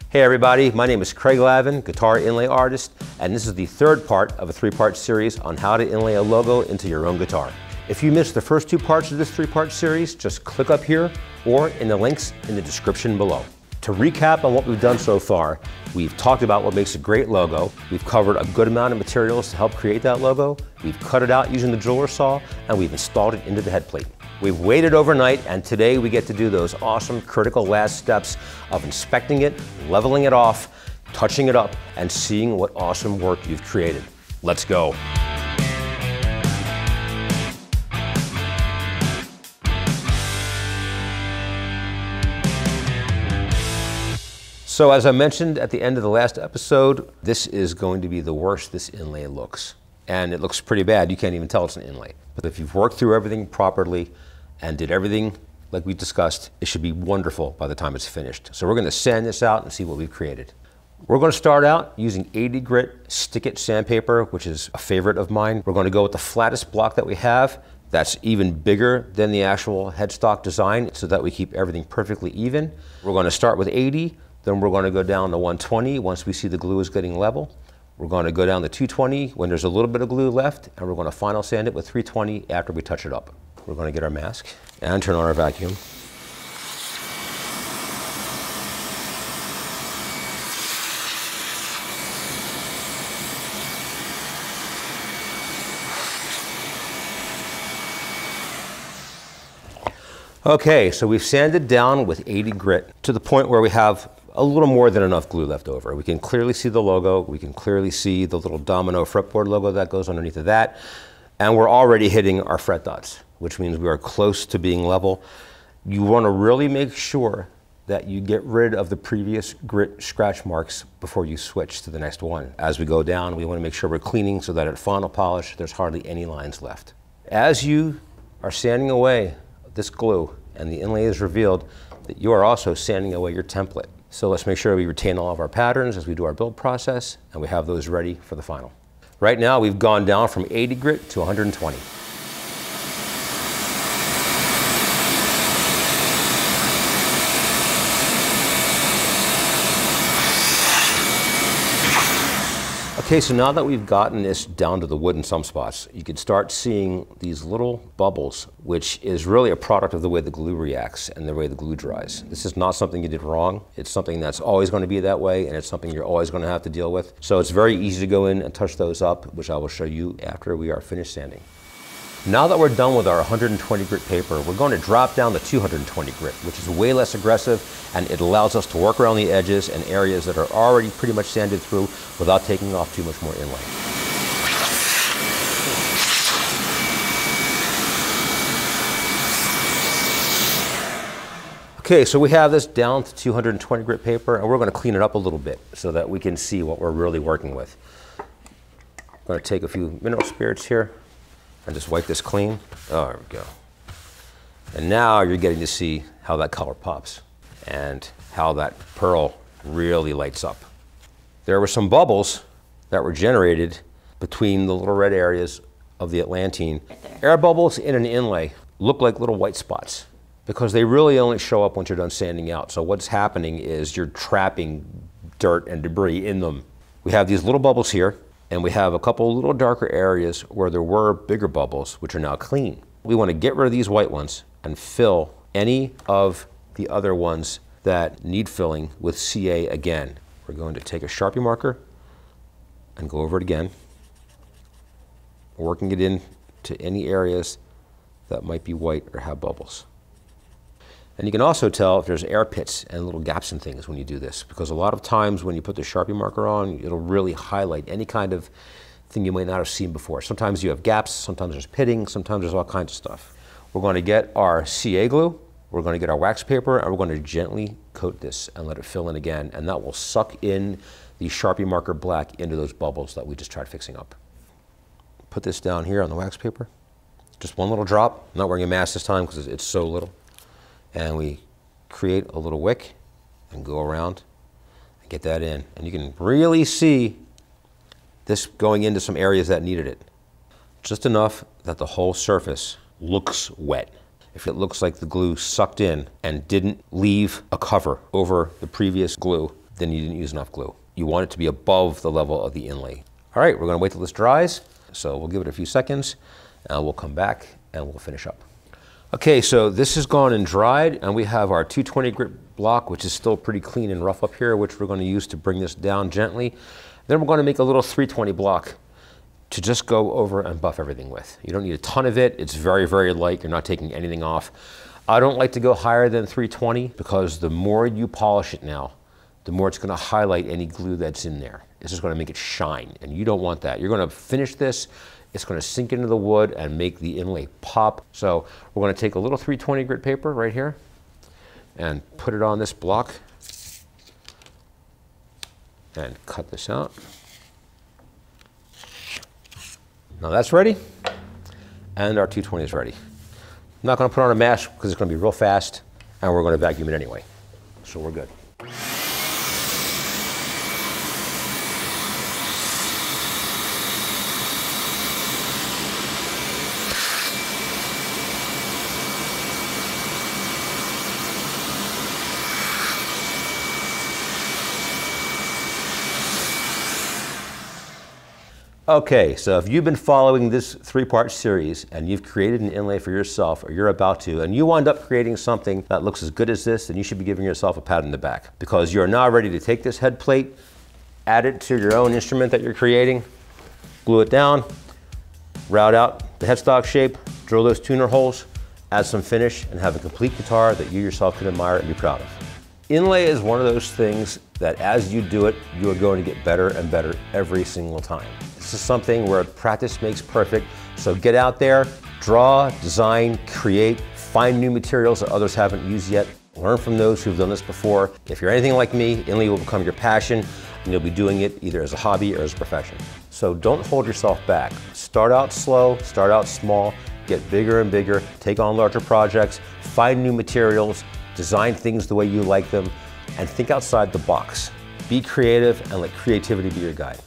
Hey everybody, my name is Craig Lavin, guitar inlay artist, and this is the third part of a three-part series on how to inlay a logo into your own guitar. If you missed the first two parts of this three-part series, just click up here or in the links in the description below. To recap on what we've done so far, we've talked about what makes a great logo, we've covered a good amount of materials to help create that logo, we've cut it out using the jeweler saw, and we've installed it into the head plate. We've waited overnight, and today we get to do those awesome critical last steps of inspecting it, leveling it off, touching it up, and seeing what awesome work you've created. Let's go. So as I mentioned at the end of the last episode, this is going to be the worst this inlay looks. And it looks pretty bad. You can't even tell it's an inlay. But if you've worked through everything properly and did everything like we discussed, it should be wonderful by the time it's finished. So we're going to sand this out and see what we've created. We're going to start out using 80 grit Stikit Sandpaper, which is a favorite of mine. We're going to go with the flattest block that we have. That's even bigger than the actual headstock design so that we keep everything perfectly even. We're going to start with 80, then we're going to go down to 120 once we see the glue is getting level. We're going to go down to 220 when there's a little bit of glue left, and we're going to final sand it with 320 after we touch it up. We're going to get our mask and turn on our vacuum. Okay, so we've sanded down with 80 grit to the point where we have a little more than enough glue left over. We can clearly see the logo, we can clearly see the little domino fretboard logo that goes underneath of that, and we're already hitting our fret dots, which means we are close to being level. You want to really make sure that you get rid of the previous grit scratch marks before you switch to the next one. As we go down, we want to make sure we're cleaning so that at final polish, there's hardly any lines left. As you are sanding away this glue and the inlay is revealed, that you are also sanding away your template. So let's make sure we retain all of our patterns as we do our build process, and we have those ready for the final. Right now, we've gone down from 80 grit to 120. Okay, so now that we've gotten this down to the wood in some spots, you can start seeing these little bubbles, which is really a product of the way the glue reacts and the way the glue dries. This is not something you did wrong. It's something that's always going to be that way, and it's something you're always going to have to deal with. So it's very easy to go in and touch those up, which I will show you after we are finished sanding. Now that we're done with our 120 grit paper, we're going to drop down to 220 grit, which is way less aggressive, and it allows us to work around the edges and areas that are already pretty much sanded through without taking off too much more inlay. Okay, so we have this down to 220 grit paper, and we're going to clean it up a little bit so that we can see what we're really working with. I'm going to take a few mineral spirits here and just wipe this clean. Oh, there we go. And now you're getting to see how that color pops and how that pearl really lights up. There were some bubbles that were generated between the little red areas of the Atlantine. Right. Air bubbles in an inlay look like little white spots because they really only show up once you're done sanding out. So what's happening is you're trapping dirt and debris in them. We have these little bubbles here, and we have a couple little darker areas where there were bigger bubbles, which are now clean. We want to get rid of these white ones and fill any of the other ones that need filling with CA again. We're going to take a Sharpie marker and go over it again, working it in to any areas that might be white or have bubbles. And you can also tell if there's air pits and little gaps and things when you do this, because a lot of times when you put the Sharpie marker on, it'll really highlight any kind of thing you might not have seen before. Sometimes you have gaps, sometimes there's pitting, sometimes there's all kinds of stuff. We're going to get our CA glue, we're going to get our wax paper, and we're going to gently coat this and let it fill in again, and that will suck in the Sharpie marker black into those bubbles that we just tried fixing up. Put this down here on the wax paper, just one little drop. I'm not wearing a mask this time because it's so little. And we create a little wick and go around and get that in. And you can really see this going into some areas that needed it. Just enough that the whole surface looks wet. If it looks like the glue sucked in and didn't leave a cover over the previous glue, then you didn't use enough glue. You want it to be above the level of the inlay. All right, we're gonna wait till this dries. So we'll give it a few seconds and we'll come back and we'll finish up. Okay, so this has gone and dried and we have our 220 grit block, which is still pretty clean and rough up here, which we're gonna use to bring this down gently. Then we're gonna make a little 320 block to just go over and buff everything with. You don't need a ton of it. It's very, very light. You're not taking anything off. I don't like to go higher than 320 because the more you polish it now, the more it's gonna highlight any glue that's in there. It's just gonna make it shine, and you don't want that. You're gonna finish this, it's gonna sink into the wood and make the inlay pop. So we're gonna take a little 320 grit paper right here and put it on this block and cut this out. Now that's ready, and our 220 is ready. I'm not gonna put on a mask because it's gonna be real fast, and we're gonna vacuum it anyway. So we're good. Okay, so if you've been following this 3-part series and you've created an inlay for yourself, or you're about to, and you wind up creating something that looks as good as this, then you should be giving yourself a pat on the back, because you're now ready to take this head plate, add it to your own instrument that you're creating, glue it down, route out the headstock shape, drill those tuner holes, add some finish, and have a complete guitar that you yourself can admire and be proud of. Inlay is one of those things that as you do it, you are going to get better and better every single time. This is something where practice makes perfect, so get out there, draw, design, create, find new materials that others haven't used yet, learn from those who've done this before. If you're anything like me, inlay will become your passion, and you'll be doing it either as a hobby or as a profession. So don't hold yourself back. Start out slow, start out small, get bigger and bigger, take on larger projects, find new materials, design things the way you like them, and think outside the box. Be creative and let creativity be your guide.